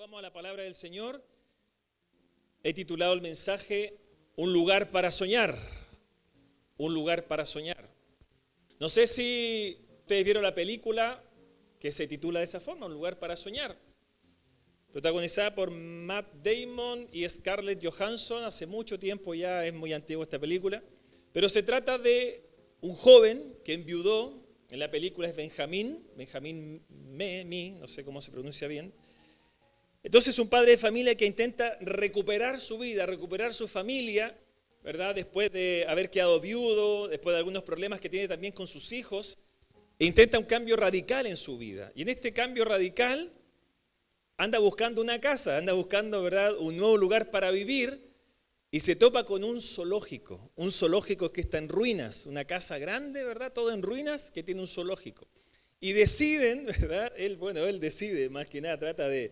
Vamos a la palabra del Señor. He titulado el mensaje Un lugar para soñar. Un lugar para soñar. No sé si ustedes vieron la película que se titula de esa forma, Un lugar para soñar. Protagonizada por Matt Damon y Scarlett Johansson. Hace mucho tiempo ya, es muy antigua esta película. Pero se trata de un joven que enviudó. En la película es Benjamín no sé cómo se pronuncia bien. Entonces un padre de familia que intenta recuperar su vida, recuperar su familia, ¿verdad? Después de haber quedado viudo, después de algunos problemas que tiene también con sus hijos, e intenta un cambio radical en su vida. Y en este cambio radical anda buscando una casa, anda buscando, ¿verdad?, un nuevo lugar para vivir, y se topa con un zoológico que está en ruinas, una casa grande, ¿verdad?, todo en ruinas, que tiene un zoológico. Y deciden, ¿verdad?, él decide, más que nada trata de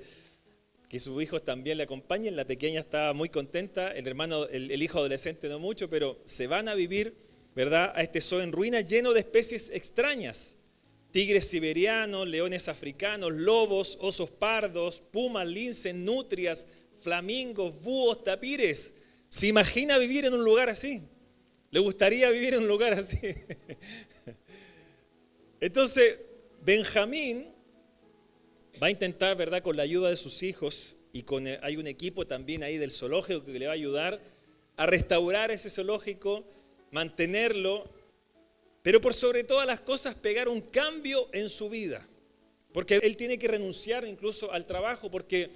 que sus hijos también le acompañen. La pequeña estaba muy contenta, el hijo adolescente no mucho, pero se van a vivir, ¿verdad?, a este zoo en ruinas lleno de especies extrañas. Tigres siberianos, leones africanos, lobos, osos pardos, pumas, linces, nutrias, flamingos, búhos, tapires. ¿Se imagina vivir en un lugar así? ¿Le gustaría vivir en un lugar así? Entonces, Benjamín va a intentar, ¿verdad?, con la ayuda de sus hijos, y hay un equipo también ahí del zoológico que le va a ayudar a restaurar ese zoológico, mantenerlo, pero por sobre todas las cosas pegar un cambio en su vida. Porque él tiene que renunciar incluso al trabajo porque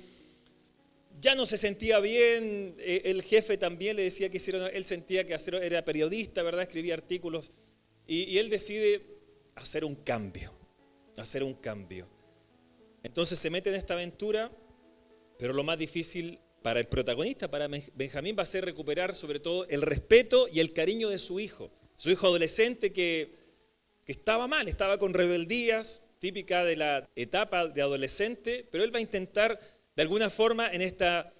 ya no se sentía bien. El jefe también le decía que hiciera, él sentía que era periodista, ¿verdad?, escribía artículos, y él decide hacer un cambio. Entonces se mete en esta aventura, pero lo más difícil para el protagonista, para Benjamín, va a ser recuperar sobre todo el respeto y el cariño de su hijo adolescente que estaba mal, estaba con rebeldías, típica de la etapa de adolescente, pero él va a intentar de alguna forma en esta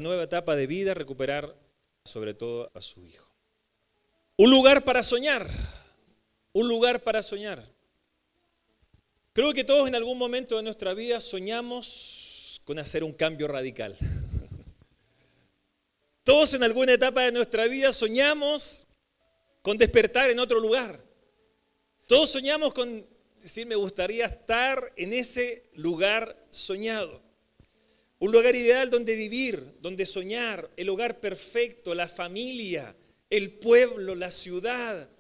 nueva etapa de vida recuperar sobre todo a su hijo. Un lugar para soñar. Creo que todos en algún momento de nuestra vida soñamos con hacer un cambio radical. Todos en alguna etapa de nuestra vida soñamos con despertar en otro lugar. Todos soñamos con decir, me gustaría estar en ese lugar soñado. Un lugar ideal donde vivir, donde soñar, el hogar perfecto, la familia, el pueblo, la ciudad.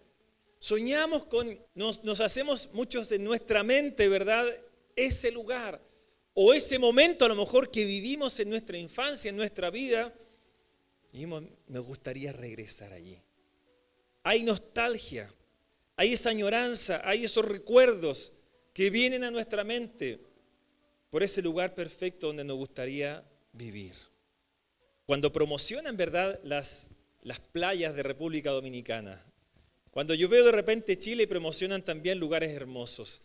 Soñamos nos hacemos muchos en nuestra mente, ¿verdad?, ese lugar o ese momento a lo mejor que vivimos en nuestra infancia, en nuestra vida, y dijimos, me gustaría regresar allí. Hay nostalgia, hay esa añoranza, hay esos recuerdos que vienen a nuestra mente por ese lugar perfecto donde nos gustaría vivir. Cuando promocionan, ¿verdad?, las playas de República Dominicana, cuando yo veo de repente Chile, promocionan también lugares hermosos,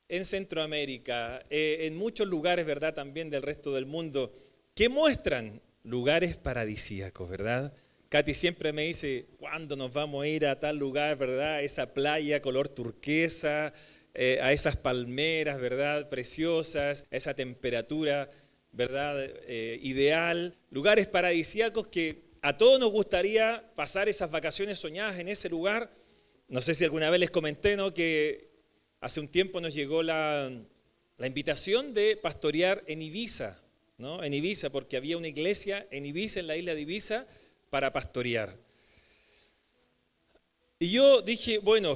en Centroamérica, en muchos lugares, ¿verdad?, también del resto del mundo, que muestran lugares paradisíacos, ¿verdad? Katy siempre me dice, ¿cuándo nos vamos a ir a tal lugar, ¿verdad?, esa playa color turquesa, a esas palmeras, ¿verdad?, preciosas, a esa temperatura, ¿verdad?, ideal. Lugares paradisíacos que a todos nos gustaría pasar esas vacaciones soñadas en ese lugar. No sé si alguna vez les comenté, ¿no?, que hace un tiempo nos llegó la invitación de pastorear en Ibiza, ¿no?, en Ibiza, porque había una iglesia en Ibiza, en la isla de Ibiza, para pastorear. Y yo dije, bueno,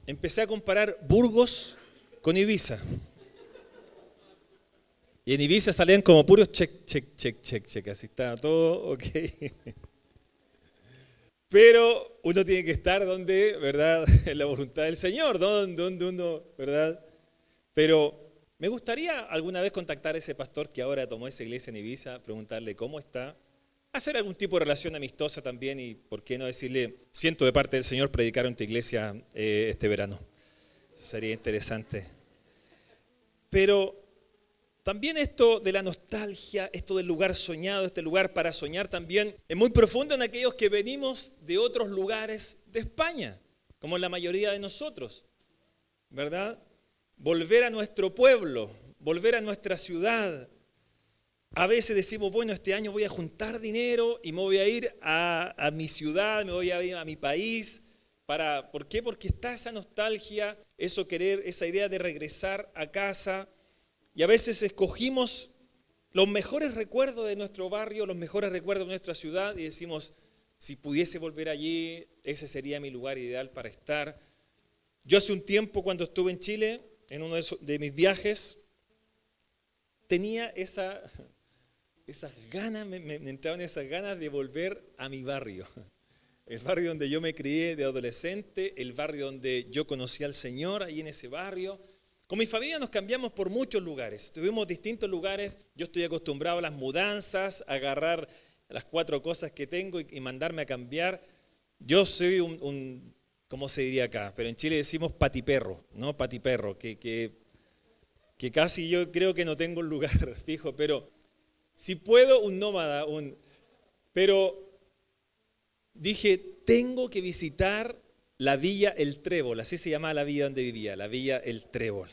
empecé a comparar Burgos con Ibiza. Y en Ibiza salían como puros check, así estaba todo ok. Pero uno tiene que estar donde, ¿verdad?, en la voluntad del Señor, donde uno, ¿verdad? Pero me gustaría alguna vez contactar a ese pastor que ahora tomó esa iglesia en Ibiza, preguntarle cómo está, hacer algún tipo de relación amistosa también y, ¿por qué no decirle, siento de parte del Señor predicar en tu iglesia este verano? Eso sería interesante. Pero también esto de la nostalgia, esto del lugar soñado, este lugar para soñar también es muy profundo en aquellos que venimos de otros lugares de España, como la mayoría de nosotros, ¿verdad? Volver a nuestro pueblo, volver a nuestra ciudad, A veces decimos, bueno, este año voy a juntar dinero y me voy a ir a mi ciudad, me voy a ir a mi país. ¿Por qué? Porque está esa nostalgia, eso querer, esa idea de regresar a casa. Y a veces escogimos los mejores recuerdos de nuestro barrio, los mejores recuerdos de nuestra ciudad y decimos, si pudiese volver allí, ese sería mi lugar ideal para estar. Yo hace un tiempo, cuando estuve en Chile, en uno de mis viajes, tenía esas ganas, me entraban esas ganas de volver a mi barrio. El barrio donde yo me crié de adolescente, el barrio donde yo conocí al Señor, ahí en ese barrio. Con mi familia nos cambiamos por muchos lugares, tuvimos distintos lugares. Yo estoy acostumbrado a las mudanzas, a agarrar las 4 cosas que tengo y mandarme a cambiar. Yo soy ¿cómo se diría acá? Pero en Chile decimos patiperro, ¿no? Patiperro, que casi yo creo que no tengo un lugar fijo, pero si puedo, un nómada. Pero dije, tengo que visitar la Villa El Trébol, así se llamaba la villa donde vivía, la Villa El Trébol.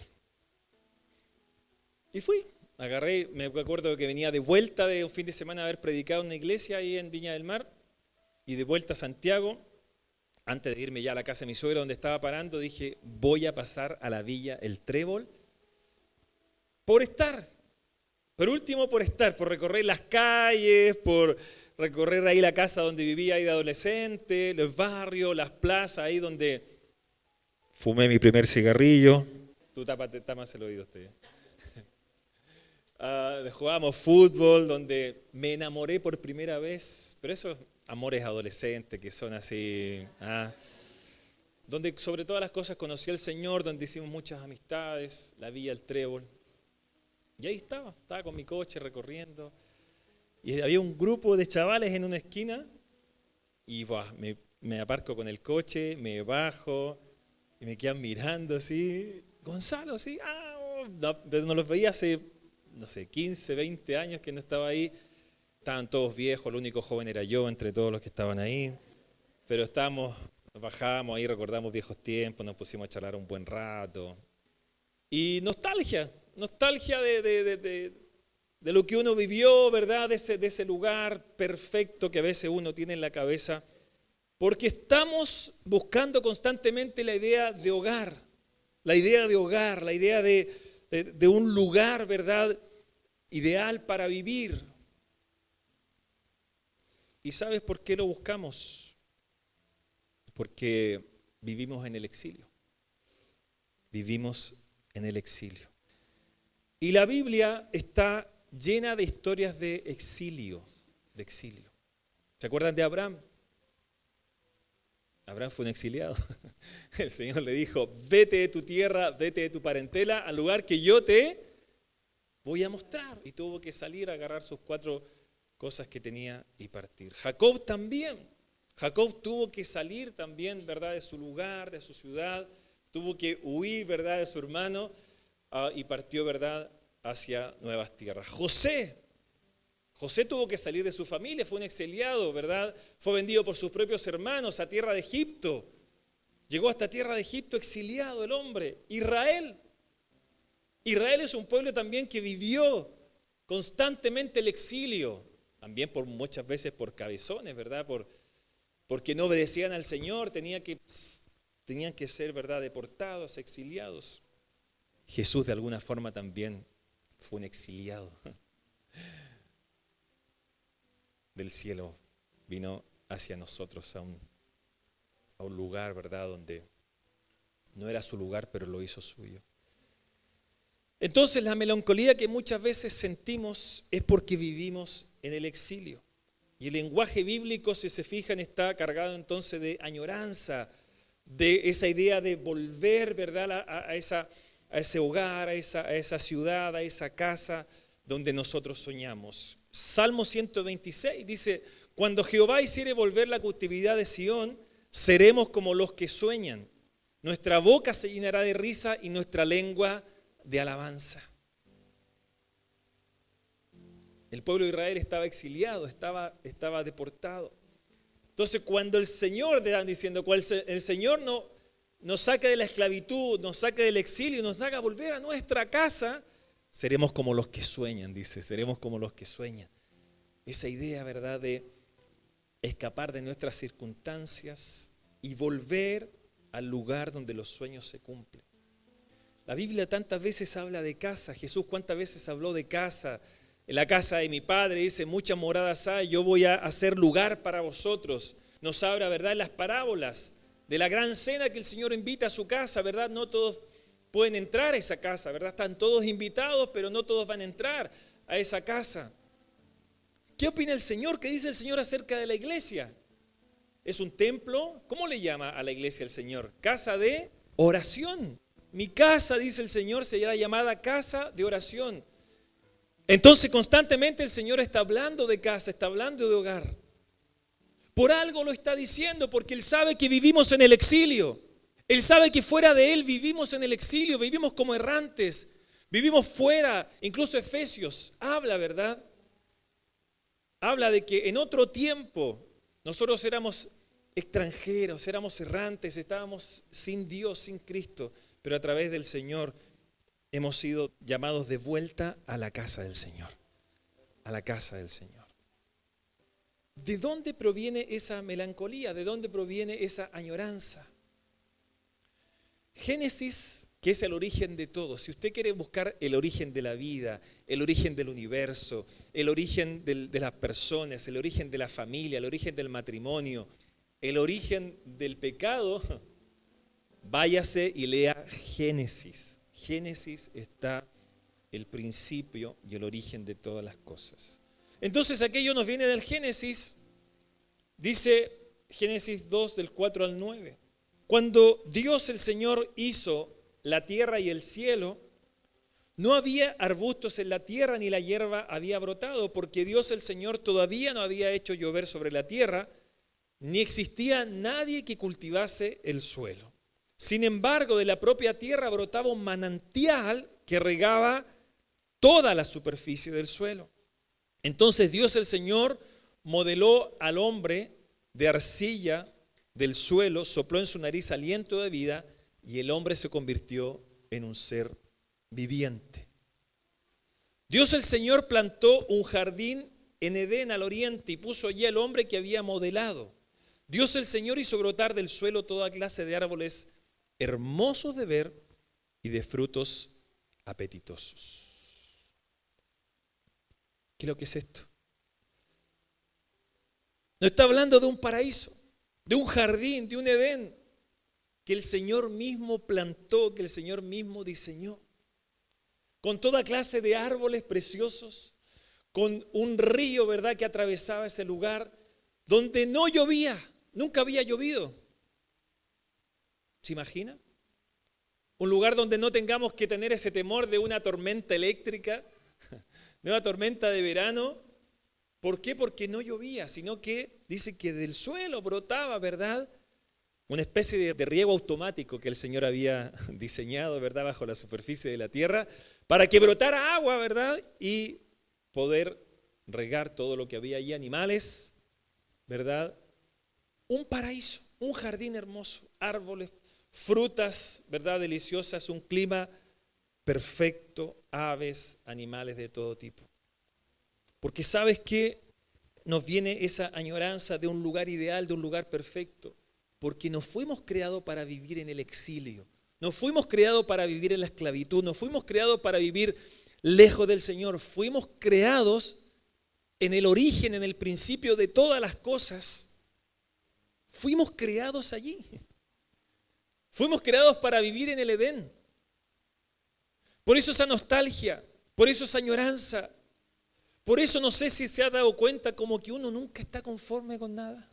Y fui, agarré, me acuerdo que venía de vuelta de un fin de semana a haber predicado en una iglesia ahí en Viña del Mar, y de vuelta a Santiago, antes de irme ya a la casa de mi suegra donde estaba parando, dije, voy a pasar a la Villa El Trébol por estar, por último por estar, por recorrer las calles, por recorrer ahí la casa donde vivía ahí de adolescente, los barrios, las plazas, ahí donde fumé mi primer cigarrillo. Tú tápate más el oído usted. Jugábamos fútbol, donde me enamoré por primera vez, pero esos amores adolescentes que son así, donde sobre todas las cosas conocí al Señor, donde hicimos muchas amistades, la Villa El Trébol. Y ahí estaba con mi coche recorriendo. Y había un grupo de chavales en una esquina y me aparco con el coche, me bajo y me quedan mirando así. Gonzalo, sí, no los veía hace, no sé, 15, 20 años que no estaba ahí. Estaban todos viejos, el único joven era yo entre todos los que estaban ahí. Pero nos bajamos ahí, recordamos viejos tiempos, nos pusimos a charlar un buen rato. Y nostalgia de lo que uno vivió, ¿verdad? De ese lugar perfecto que a veces uno tiene en la cabeza, porque estamos buscando constantemente la idea de hogar, la idea de un lugar, ¿verdad? Ideal para vivir. ¿Y sabes por qué lo buscamos? Porque vivimos en el exilio. Vivimos en el exilio. Y la Biblia está llena de historias de exilio, ¿Se acuerdan de Abraham? Abraham fue un exiliado. El Señor le dijo, vete de tu tierra, vete de tu parentela al lugar que yo te voy a mostrar. Y tuvo que salir a agarrar sus 4 cosas que tenía y partir. Jacob también. Jacob tuvo que salir también, ¿verdad?, de su lugar, de su ciudad. Tuvo que huir, ¿verdad?, de su hermano y partió, ¿verdad?, hacia nuevas tierras. José tuvo que salir de su familia, fue un exiliado, ¿verdad? Fue vendido por sus propios hermanos a tierra de Egipto. Llegó hasta tierra de Egipto exiliado el hombre. Israel es un pueblo también que vivió constantemente el exilio, también muchas veces por cabezones, ¿verdad? Porque no obedecían al Señor, tenían que ser, ¿verdad?, deportados, exiliados. Jesús de alguna forma también fue un exiliado. Del cielo vino hacia nosotros a un lugar, ¿verdad?, donde no era su lugar, pero lo hizo suyo. Entonces la melancolía que muchas veces sentimos es porque vivimos en el exilio. Y el lenguaje bíblico, si se fijan, está cargado entonces de añoranza, de esa idea de volver, ¿verdad?, a ese hogar, a esa ciudad, a esa casa donde nosotros soñamos. Salmo 126 dice, cuando Jehová hiciere volver la cautividad de Sión, seremos como los que sueñan. Nuestra boca se llenará de risa y nuestra lengua de alabanza. El pueblo de Israel estaba exiliado, estaba deportado. Entonces cuando el Señor, te dan diciendo, cuando el Señor nos saca de la esclavitud, nos saca del exilio, nos haga volver a nuestra casa, Seremos como los que sueñan, dice, seremos como los que sueñan. Esa idea, ¿verdad?, de escapar de nuestras circunstancias y volver al lugar donde los sueños se cumplen. La Biblia tantas veces habla de casa. Jesús cuántas veces habló de casa. En la casa de mi Padre, dice, muchas moradas hay, yo voy a hacer lugar para vosotros. Nos habla, ¿verdad?, en las parábolas de la gran cena que el Señor invita a su casa, ¿verdad? No todos pueden entrar a esa casa, ¿verdad? Están todos invitados, pero no todos van a entrar a esa casa. ¿Qué opina el Señor? ¿Qué dice el Señor acerca de la iglesia? ¿Es un templo? ¿Cómo le llama a la iglesia el Señor? Casa de oración. Mi casa, dice el Señor, será llamada casa de oración. Entonces constantemente el Señor está hablando de casa, está hablando de hogar. Por algo lo está diciendo, porque Él sabe que vivimos en el exilio. Él sabe que fuera de Él vivimos en el exilio, vivimos como errantes, vivimos fuera. Incluso Efesios habla, ¿verdad? Habla de que en otro tiempo nosotros éramos extranjeros, éramos errantes, estábamos sin Dios, sin Cristo, pero a través del Señor hemos sido llamados de vuelta a la casa del Señor, a la casa del Señor. ¿De dónde proviene esa melancolía? ¿De dónde proviene esa añoranza? Génesis, que es el origen de todo. Si usted quiere buscar el origen de la vida, el origen del universo, el origen de las personas, el origen de la familia, el origen del matrimonio, el origen del pecado, váyase y lea Génesis. Génesis está el principio y el origen de todas las cosas. Entonces aquello nos viene del Génesis, dice Génesis 2 del 4 al 9. Cuando Dios el Señor hizo la tierra y el cielo, no había arbustos en la tierra ni la hierba había brotado, porque Dios el Señor todavía no había hecho llover sobre la tierra, ni existía nadie que cultivase el suelo. Sin embargo, de la propia tierra brotaba un manantial que regaba toda la superficie del suelo. Entonces Dios el Señor modeló al hombre de arcilla del suelo, sopló en su nariz aliento de vida y el hombre se convirtió en un ser viviente. Dios el Señor plantó un jardín en Edén al oriente y puso allí al hombre que había modelado. Dios el Señor hizo brotar del suelo toda clase de árboles hermosos de ver y de frutos apetitosos. ¿Qué es lo que es esto? No está hablando de un paraíso, de un jardín, de un Edén, que el Señor mismo plantó, que el Señor mismo diseñó, con toda clase de árboles preciosos, con un río, ¿verdad?, que atravesaba ese lugar, donde no llovía, nunca había llovido. ¿Se imagina? Un lugar donde no tengamos que tener ese temor de una tormenta eléctrica, de una tormenta de verano. ¿Por qué? Porque no llovía, sino que dice que del suelo brotaba, ¿verdad?, una especie de riego automático que el Señor había diseñado, ¿verdad?, bajo la superficie de la tierra, para que brotara agua, ¿verdad?, y poder regar todo lo que había allí, animales, ¿verdad? Un paraíso, un jardín hermoso, árboles, frutas, ¿verdad?, deliciosas, un clima perfecto, aves, animales de todo tipo. Porque ¿sabes qué? Nos viene esa añoranza de un lugar ideal, de un lugar perfecto. Porque no fuimos creados para vivir en el exilio. No fuimos creados para vivir en la esclavitud. No fuimos creados para vivir lejos del Señor. Fuimos creados en el origen, en el principio de todas las cosas. Fuimos creados allí. Fuimos creados para vivir en el Edén. Por eso esa nostalgia, por eso esa añoranza. Por eso no sé si se ha dado cuenta como que uno nunca está conforme con nada.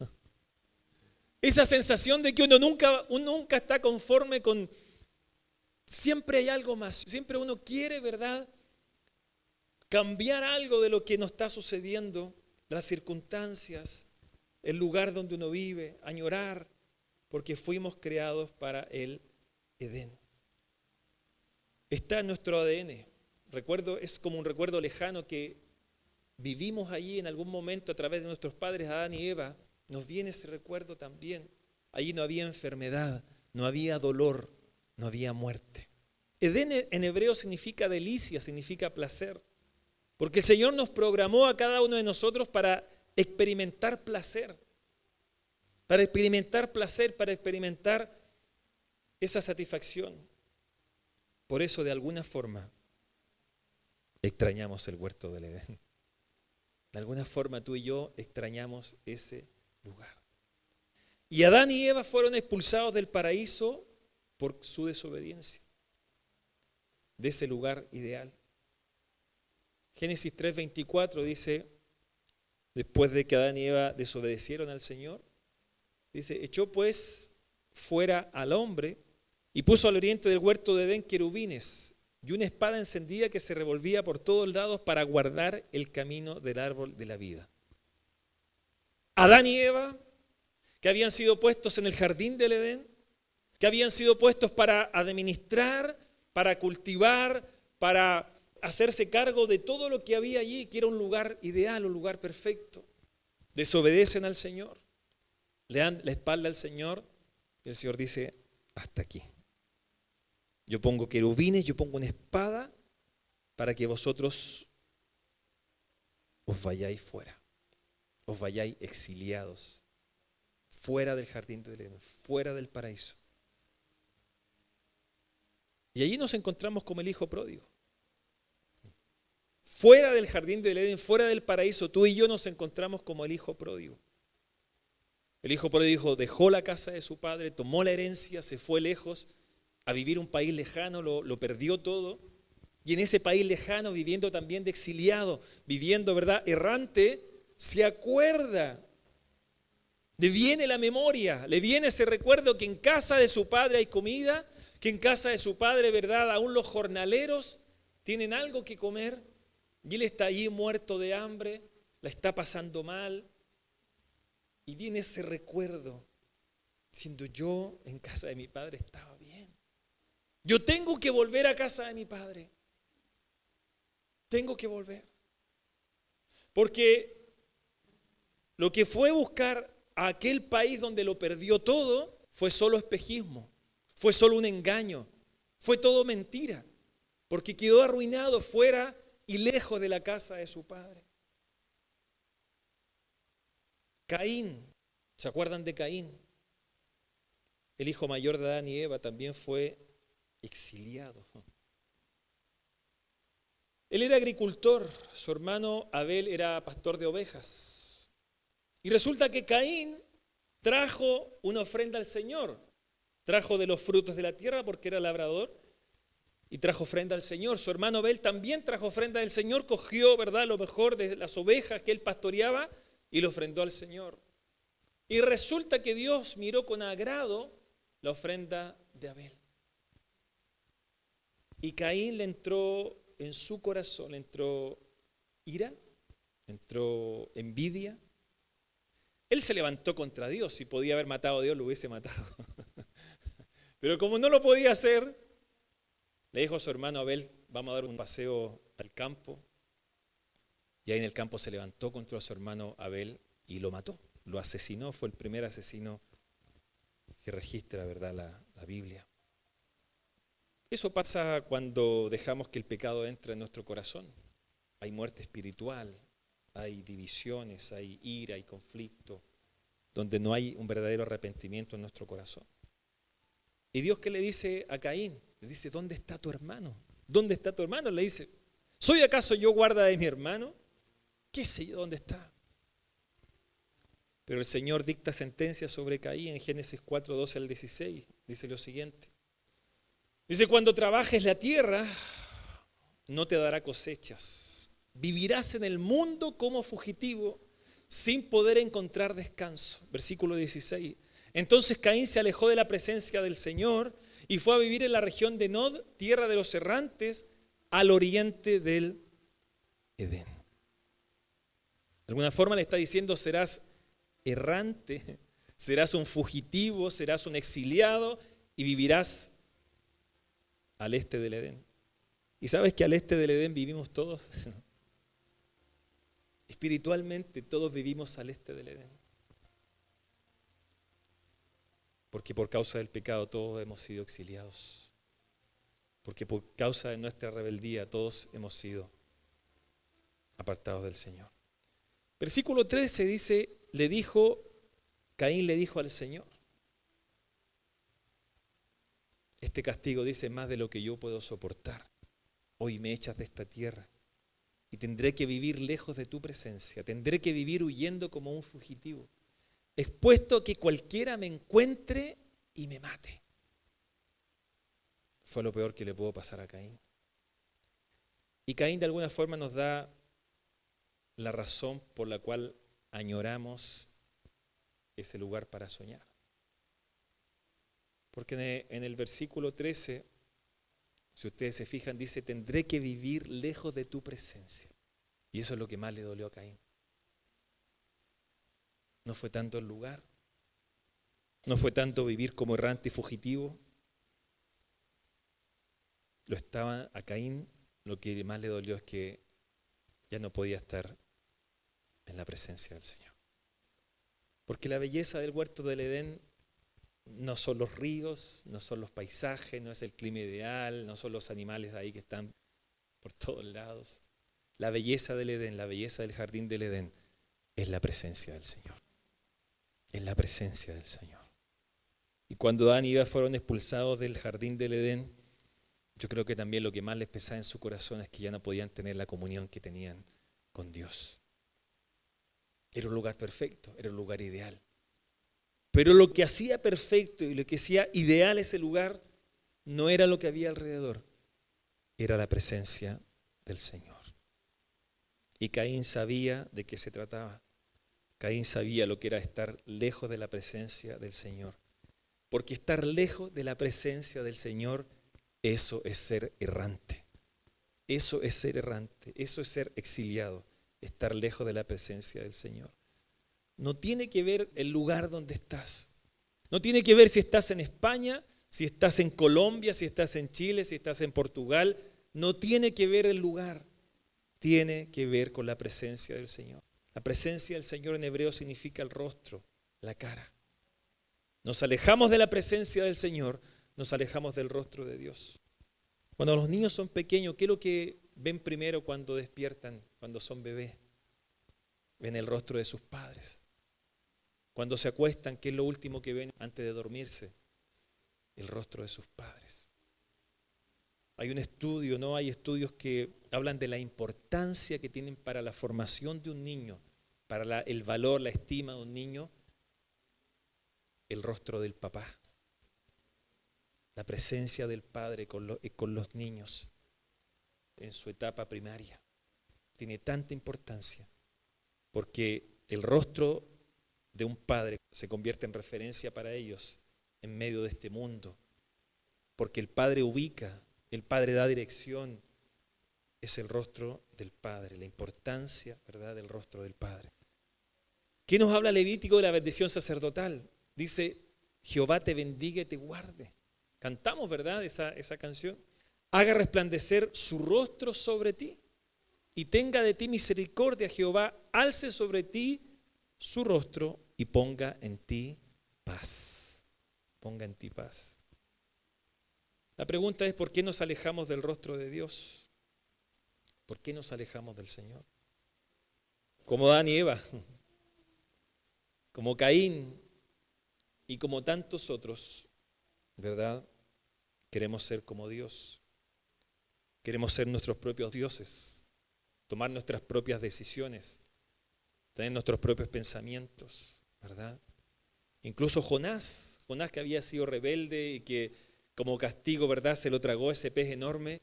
Esa sensación de que uno nunca está conforme con... Siempre hay algo más. Siempre uno quiere, ¿verdad?, cambiar algo de lo que nos está sucediendo, las circunstancias, el lugar donde uno vive, añorar, porque fuimos creados para el Edén. Está en nuestro ADN. Recuerdo, es como un recuerdo lejano que vivimos allí en algún momento a través de nuestros padres Adán y Eva. Nos viene ese recuerdo también. Allí no había enfermedad, no había dolor, no había muerte. Edén en hebreo significa delicia, significa placer. Porque el Señor nos programó a cada uno de nosotros para experimentar placer. Para experimentar placer, para experimentar esa satisfacción. Por eso, de alguna forma, extrañamos el huerto del Edén. De alguna forma tú y yo extrañamos ese lugar. Y Adán y Eva fueron expulsados del paraíso por su desobediencia, de ese lugar ideal. Génesis 3:24 dice, después de que Adán y Eva desobedecieron al Señor, dice, echó pues fuera al hombre y puso al oriente del huerto de Edén querubines y una espada encendida que se revolvía por todos lados para guardar el camino del árbol de la vida. Adán y Eva, que habían sido puestos en el jardín del Edén, que habían sido puestos para administrar, para cultivar, para hacerse cargo de todo lo que había allí, que era un lugar ideal, un lugar perfecto. Desobedecen al Señor, le dan la espalda al Señor y el Señor dice, hasta aquí. Yo pongo querubines, yo pongo una espada para que vosotros os vayáis fuera, os vayáis exiliados, fuera del jardín del Edén, fuera del paraíso. Y allí nos encontramos como el hijo pródigo. Fuera del jardín del Edén, fuera del paraíso, tú y yo nos encontramos como el hijo pródigo. El hijo pródigo dejó la casa de su padre, tomó la herencia, se fue lejos a vivir un país lejano, lo perdió todo. Y en ese país lejano, viviendo también de exiliado, viviendo, ¿verdad?, errante, se acuerda, le viene la memoria, le viene ese recuerdo que en casa de su padre hay comida, que en casa de su padre, ¿verdad?, aún los jornaleros tienen algo que comer y él está allí muerto de hambre, la está pasando mal. Y viene ese recuerdo, diciendo yo en casa de mi padre estaba bien. Yo tengo que volver a casa de mi padre. Tengo que volver. Porque lo que fue buscar a aquel país donde lo perdió todo fue solo espejismo, fue solo un engaño, fue todo mentira. Porque quedó arruinado fuera y lejos de la casa de su padre. Caín, ¿se acuerdan de Caín? El hijo mayor de Adán y Eva también fue exiliado. Él era agricultor, su hermano Abel era pastor de ovejas. Y resulta que Caín trajo una ofrenda al Señor. Trajo de los frutos de la tierra porque era labrador y trajo ofrenda al Señor. Su hermano Abel también trajo ofrenda del Señor, cogió, ¿verdad?, lo mejor de las ovejas que él pastoreaba y lo ofrendó al Señor. Y resulta que Dios miró con agrado la ofrenda de Abel. Y Caín le entró en su corazón, le entró ira, le entró envidia. Él se levantó contra Dios. Si podía haber matado a Dios, lo hubiese matado. Pero como no lo podía hacer, le dijo a su hermano Abel, vamos a dar un paseo al campo. Y ahí en el campo se levantó contra su hermano Abel y lo mató. Lo asesinó, fue el primer asesino que registra, ¿verdad?, la Biblia. Eso pasa cuando dejamos que el pecado entre en nuestro corazón. Hay muerte espiritual, hay divisiones, hay ira, hay conflicto, donde no hay un verdadero arrepentimiento en nuestro corazón. ¿Y Dios qué le dice a Caín? Le dice, ¿dónde está tu hermano? ¿Dónde está tu hermano? Le dice, ¿soy acaso yo guarda de mi hermano? ¿Qué sé yo dónde está? Pero el Señor dicta sentencia sobre Caín en Génesis 4, 12 al 16. Dice lo siguiente. Dice, cuando trabajes la tierra, no te dará cosechas. Vivirás en el mundo como fugitivo, sin poder encontrar descanso. Versículo 16. Entonces Caín se alejó de la presencia del Señor y fue a vivir en la región de Nod, tierra de los errantes, al oriente del Edén. De alguna forma le está diciendo, serás errante, serás un fugitivo, serás un exiliado y vivirás al este del Edén. ¿Y sabes que al este del Edén vivimos todos? Espiritualmente todos vivimos al este del Edén. Porque por causa del pecado todos hemos sido exiliados. porque por causa de nuestra rebeldía todos hemos sido apartados del Señor. Versículo 13 dice, Caín le dijo al Señor, este castigo dice más de lo que yo puedo soportar. Hoy me echas de esta tierra y tendré que vivir lejos de tu presencia, tendré que vivir huyendo como un fugitivo, expuesto a que cualquiera me encuentre y me mate. Fue lo peor que le pudo pasar a Caín. Y Caín de alguna forma nos da la razón por la cual añoramos ese lugar para soñar. Porque en el versículo 13, si ustedes se fijan, dice, tendré que vivir lejos de tu presencia. Y eso es lo que más le dolió a Caín. No fue tanto el lugar, no fue tanto vivir como errante y fugitivo. A Caín lo que más le dolió es que ya no podía estar en la presencia del Señor. Porque la belleza del huerto del Edén no son los ríos, no son los paisajes, no es el clima ideal, no son los animales ahí que están por todos lados. La belleza del Edén, la belleza del jardín del Edén es la presencia del Señor. Es la presencia del Señor. Y cuando Adán y Eva fueron expulsados del jardín del Edén, yo creo que también lo que más les pesaba en su corazón es que ya no podían tener la comunión que tenían con Dios. Era un lugar perfecto, era un lugar ideal. Pero lo que hacía perfecto y lo que hacía ideal ese lugar no era lo que había alrededor, era la presencia del Señor. Y Caín sabía de qué se trataba. Caín sabía lo que era estar lejos de la presencia del Señor. Porque estar lejos de la presencia del Señor, eso es ser errante. Eso es ser errante, eso es ser exiliado, estar lejos de la presencia del Señor. No tiene que ver el lugar donde estás. No tiene que ver si estás en España, si estás en Colombia, si estás en Chile, si estás en Portugal. No tiene que ver el lugar. Tiene que ver con la presencia del Señor. La presencia del Señor en hebreo significa el rostro, la cara. Nos alejamos de la presencia del Señor, nos alejamos del rostro de Dios. Cuando los niños son pequeños, ¿qué es lo que ven primero cuando despiertan, cuando son bebés? Ven el rostro de sus padres. Cuando se acuestan, ¿qué es lo último que ven antes de dormirse? El rostro de sus padres. Hay un estudio, ¿no? Hay estudios que hablan de la importancia que tienen para la formación de un niño, para el valor, la estima de un niño, el rostro del papá. La presencia del padre con los niños en su etapa primaria. Tiene tanta importancia porque el rostro de un padre se convierte en referencia para ellos en medio de este mundo. Porque el padre ubica, el padre da dirección. Es el rostro del padre, la importancia, ¿verdad?, del rostro del padre. ¿Qué nos habla Levítico de la bendición sacerdotal? Dice, Jehová te bendiga y te guarde. Cantamos, ¿verdad?, esa canción. Haga resplandecer su rostro sobre ti y tenga de ti misericordia. Jehová alce sobre ti su rostro y ponga en ti paz. Ponga en ti paz. La pregunta es, ¿por qué nos alejamos del rostro de Dios? ¿Por qué nos alejamos del Señor? Como Adán y Eva, como Caín y como tantos otros, ¿verdad? Queremos ser como Dios. Queremos ser nuestros propios dioses, tomar nuestras propias decisiones, tener nuestros propios pensamientos, ¿verdad? Incluso Jonás que había sido rebelde y que como castigo, ¿verdad?, se lo tragó ese pez enorme.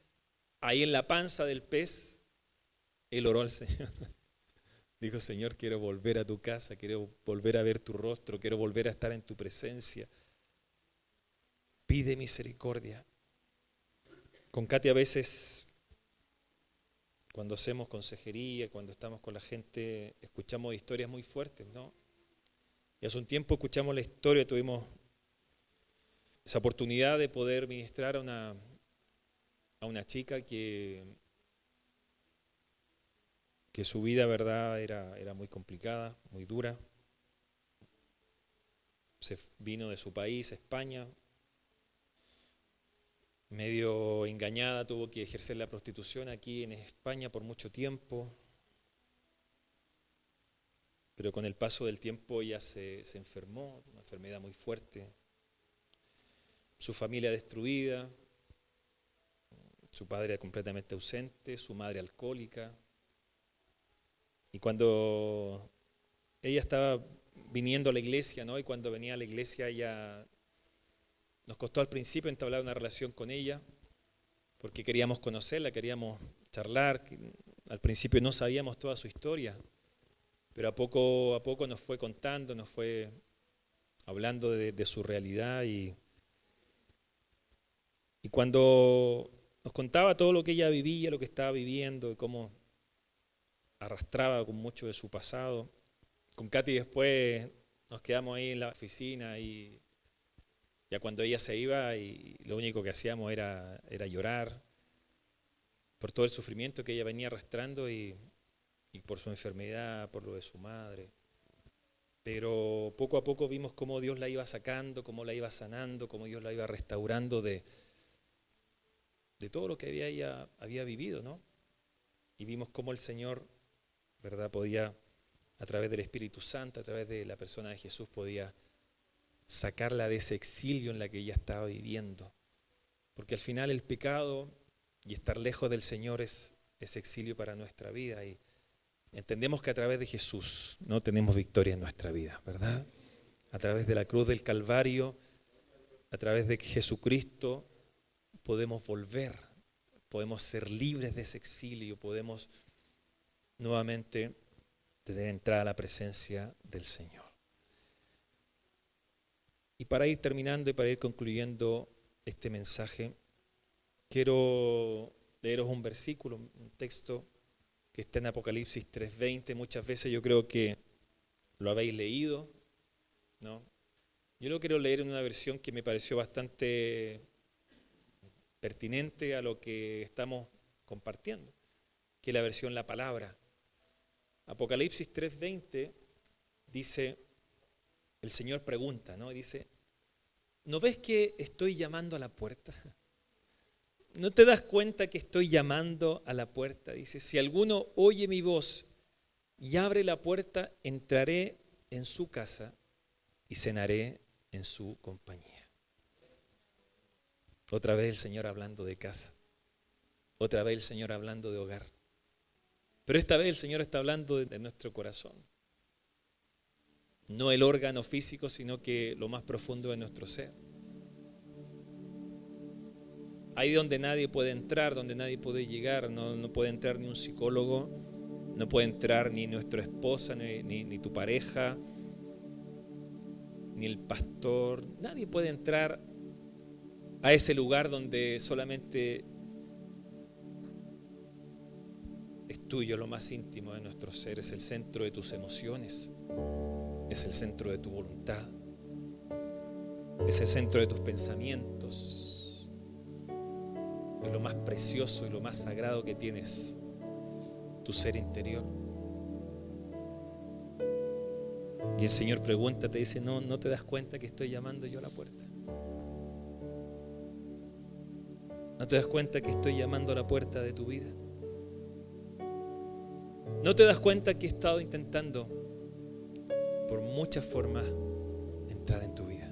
Ahí en la panza del pez, él oró al Señor. Dijo, Señor, quiero volver a tu casa, quiero volver a ver tu rostro, quiero volver a estar en tu presencia. Pide misericordia. Con Katy a veces, cuando hacemos consejería, cuando estamos con la gente, escuchamos historias muy fuertes, ¿no? Y hace un tiempo escuchamos la historia, tuvimos esa oportunidad de poder ministrar a una chica que su vida, ¿verdad?, era muy complicada, muy dura. Se vino de su país, España, medio engañada, tuvo que ejercer la prostitución aquí en España por mucho tiempo. Pero con el paso del tiempo ella se enfermó, una enfermedad muy fuerte. Su familia destruida, su padre completamente ausente, su madre alcohólica. Y cuando ella estaba viniendo a la iglesia, ¿no? Y cuando venía a la iglesia, ella nos costó al principio entablar una relación con ella, porque queríamos conocerla, queríamos charlar. Al principio no sabíamos toda su historia, pero a poco nos fue contando, nos fue hablando de su realidad. Y cuando nos contaba todo lo que ella vivía, lo que estaba viviendo, y cómo arrastraba con mucho de su pasado, con Katy después nos quedamos ahí en la oficina y ya cuando ella se iba y lo único que hacíamos era llorar por todo el sufrimiento que ella venía arrastrando y por su enfermedad, por lo de su madre. Pero poco a poco vimos cómo Dios la iba sacando, cómo la iba sanando, cómo Dios la iba restaurando de todo lo que ella había vivido, ¿no? Y vimos cómo el Señor, ¿verdad?, podía, a través del Espíritu Santo, a través de la persona de Jesús, podía sacarla de ese exilio en la que ella estaba viviendo. Porque al final el pecado y estar lejos del Señor es exilio para nuestra vida. Y entendemos que a través de Jesús no tenemos victoria en nuestra vida, ¿verdad? A través de la cruz del Calvario, a través de Jesucristo, podemos volver, podemos ser libres de ese exilio, podemos nuevamente tener entrada a la presencia del Señor. Y para ir terminando y para ir concluyendo este mensaje, quiero leeros un versículo, un texto que está en Apocalipsis 3:20. Muchas veces yo creo que lo habéis leído, ¿no? Yo lo quiero leer en una versión que me pareció bastante pertinente a lo que estamos compartiendo, que es la versión La Palabra. Apocalipsis 3:20 dice, el Señor pregunta, ¿no? Dice, ¿no ves que estoy llamando a la puerta? ¿No te das cuenta que estoy llamando a la puerta? Dice, si alguno oye mi voz y abre la puerta, entraré en su casa y cenaré en su compañía. Otra vez el Señor hablando de casa. Otra vez el Señor hablando de hogar. Pero esta vez el Señor está hablando de nuestro corazón. No el órgano físico, sino que lo más profundo de nuestro ser. Ahí donde nadie puede entrar, donde nadie puede llegar, no puede entrar ni un psicólogo, no puede entrar ni nuestra esposa, ni tu pareja, ni el pastor. Nadie puede entrar a ese lugar donde solamente es tuyo, lo más íntimo de nuestro ser, es el centro de tus emociones, es el centro de tu voluntad, es el centro de tus pensamientos, es lo más precioso y lo más sagrado que tienes, tu ser interior. Y el Señor pregunta, te dice, ¿no te das cuenta que estoy llamando yo a la puerta? ¿No te das cuenta que estoy llamando a la puerta de tu vida? ¿No te das cuenta que he estado intentando por muchas formas entrar en tu vida?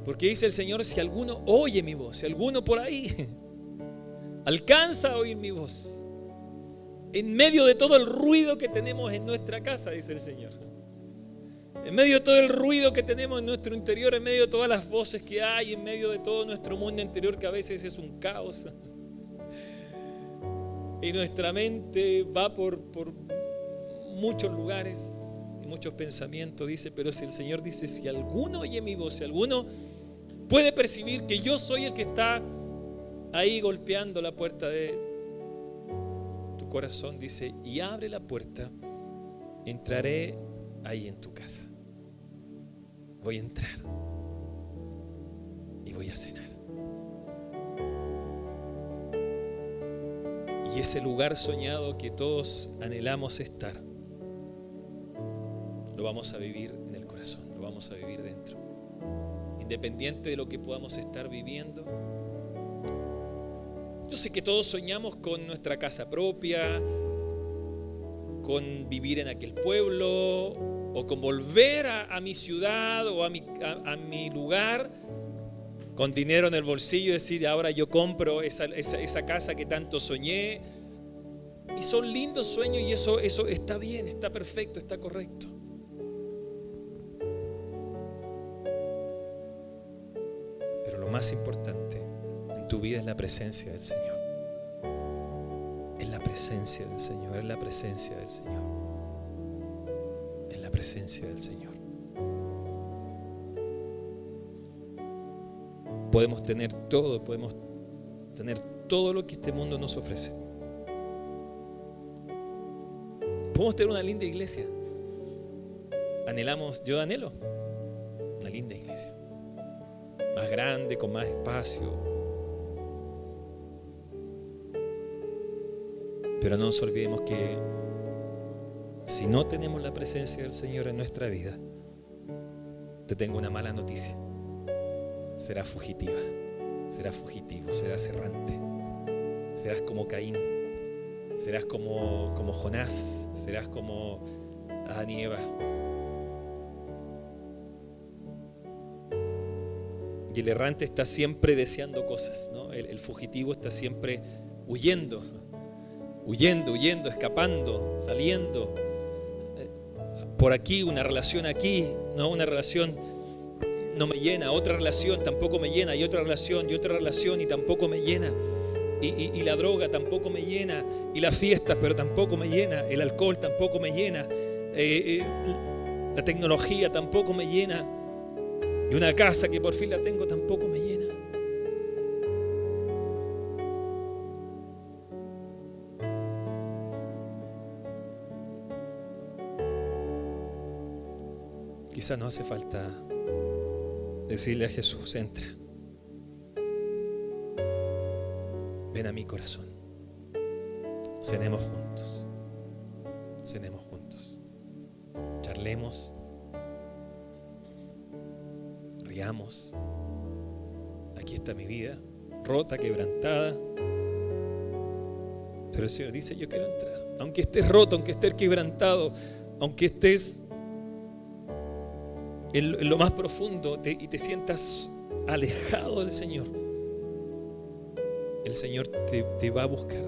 Porque dice el Señor, si alguno oye mi voz, si alguno por ahí alcanza a oír mi voz, en medio de todo el ruido que tenemos en nuestra casa, dice el Señor, en medio de todo el ruido que tenemos en nuestro interior, en medio de todas las voces que hay, en medio de todo nuestro mundo interior que a veces es un caos, y nuestra mente va por muchos lugares y muchos pensamientos, dice, pero si el Señor dice, si alguno oye mi voz, si alguno puede percibir que yo soy el que está ahí golpeando la puerta de tu corazón, dice, y abre la puerta, entraré ahí en tu casa. Voy a entrar y voy a cenar. Y ese lugar soñado que todos anhelamos estar, lo vamos a vivir en el corazón, lo vamos a vivir dentro. independiente de lo que podamos estar viviendo. Yo sé que todos soñamos con nuestra casa propia, con vivir en aquel pueblo, o con volver a mi ciudad o a mi lugar, con dinero en el bolsillo y decir, ahora yo compro esa casa que tanto soñé. Y son lindos sueños y eso está bien, está perfecto, está correcto. Pero lo más importante en tu vida es la presencia del Señor. Es la presencia del Señor, es la presencia del Señor. Es la presencia del Señor. Podemos tener todo lo que este mundo nos ofrece. Podemos tener una linda iglesia. Yo anhelo una linda iglesia. Más grande, con más espacio. Pero no nos olvidemos que si no tenemos la presencia del Señor en nuestra vida, te tengo una mala noticia. Serás fugitiva, serás fugitivo, serás errante. Serás como Caín. Serás como Jonás, serás como Adán y Eva. Y el errante está siempre deseando cosas, ¿no? El fugitivo está siempre huyendo, escapando, saliendo. Por aquí, una relación aquí, ¿no? Una relación no me llena, otra relación tampoco me llena, y otra relación y tampoco me llena. Y la droga tampoco me llena, y las fiestas, pero tampoco me llena, el alcohol tampoco me llena, la tecnología tampoco me llena, y una casa que por fin la tengo tampoco me llena. Quizás no hace falta decirle a Jesús, entra. Ven a mi corazón. Cenemos juntos. Charlemos. Riamos. Aquí está mi vida, rota, quebrantada. Pero el Señor dice, yo quiero entrar. Aunque estés roto, aunque estés quebrantado, aunque estés en lo más profundo y te sientas alejado del Señor, el Señor te va a buscar.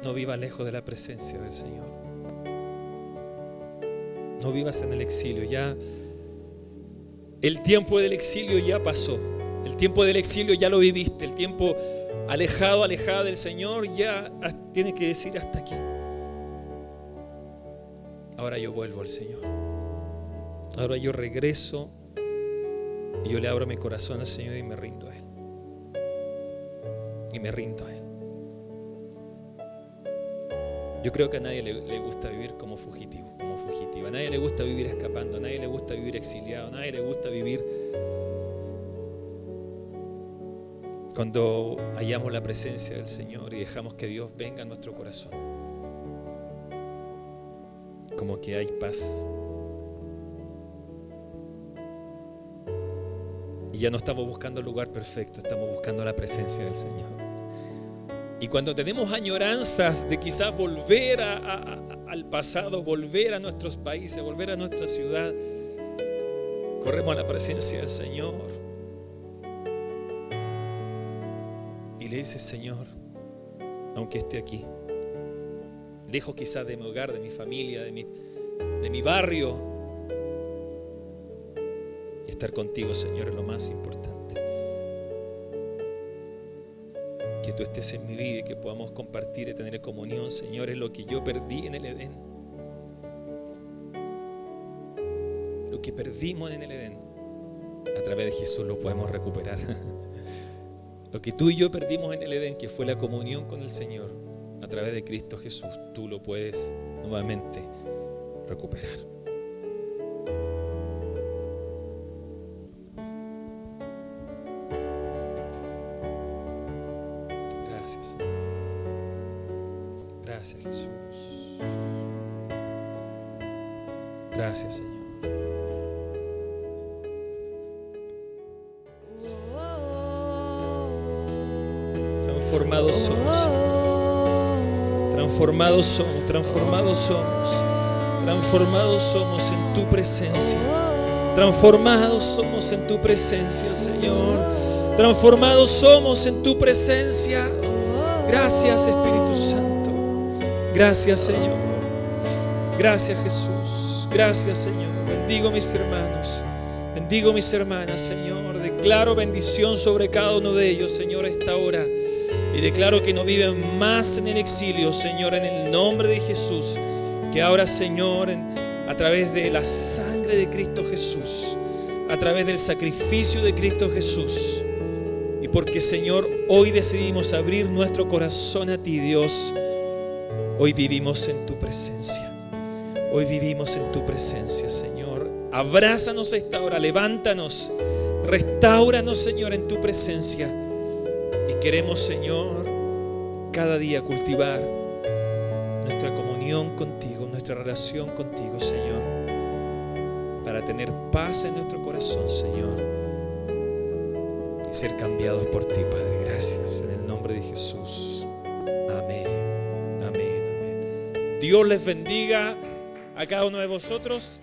No vivas lejos de la presencia del Señor. No vivas en el exilio. Ya el tiempo del exilio ya pasó. El tiempo del exilio ya lo viviste. El tiempo alejada del Señor ya tienes que decir hasta aquí. Ahora yo vuelvo al Señor. Ahora yo regreso. Y yo le abro mi corazón al Señor y me rindo a Él. Yo creo que a nadie le gusta vivir como fugitivo, como fugitiva. A nadie le gusta vivir escapando. A nadie le gusta vivir exiliado. A nadie le gusta vivir cuando hallamos la presencia del Señor y dejamos que Dios venga a nuestro corazón. Como que hay paz. Y ya no estamos buscando el lugar perfecto, estamos buscando la presencia del Señor. Y cuando tenemos añoranzas de quizás volver al pasado, volver a nuestros países, volver a nuestra ciudad, corremos a la presencia del Señor. Y le dices, Señor, aunque esté aquí, lejos quizás de mi hogar, de mi familia, de mi barrio, estar contigo, Señor, es lo más importante. Que tú estés en mi vida y que podamos compartir y tener comunión, Señor, es lo que yo perdí en el Edén. Lo que perdimos en el Edén, a través de Jesús lo podemos recuperar. Lo que tú y yo perdimos en el Edén, que fue la comunión con el Señor, a través de Cristo Jesús, tú lo puedes nuevamente recuperar. Gracias, Jesús. Gracias, Señor. Transformados somos, transformados somos, transformados somos, transformados somos en tu presencia, transformados somos en tu presencia, Señor, transformados somos en tu presencia. Gracias, Espíritu Santo, gracias, Señor, gracias, Jesús, gracias, Señor. Bendigo a mis hermanos, bendigo a mis hermanas, Señor, declaro bendición sobre cada uno de ellos, Señor, a esta hora. Y declaro que no viven más en el exilio, Señor, en el nombre de Jesús. Que ahora, Señor, a través de la sangre de Cristo Jesús, a través del sacrificio de Cristo Jesús, y porque, Señor, hoy decidimos abrir nuestro corazón a ti, Dios, hoy vivimos en tu presencia. Hoy vivimos en tu presencia, Señor. Abrázanos a esta hora, levántanos, restáuranos, Señor, en tu presencia. Y queremos, Señor, cada día cultivar nuestra comunión contigo, nuestra relación contigo, Señor, para tener paz en nuestro corazón, Señor, y ser cambiados por ti, Padre. Gracias, en el nombre de Jesús. Amén, amén, amén. Dios les bendiga a cada uno de vosotros.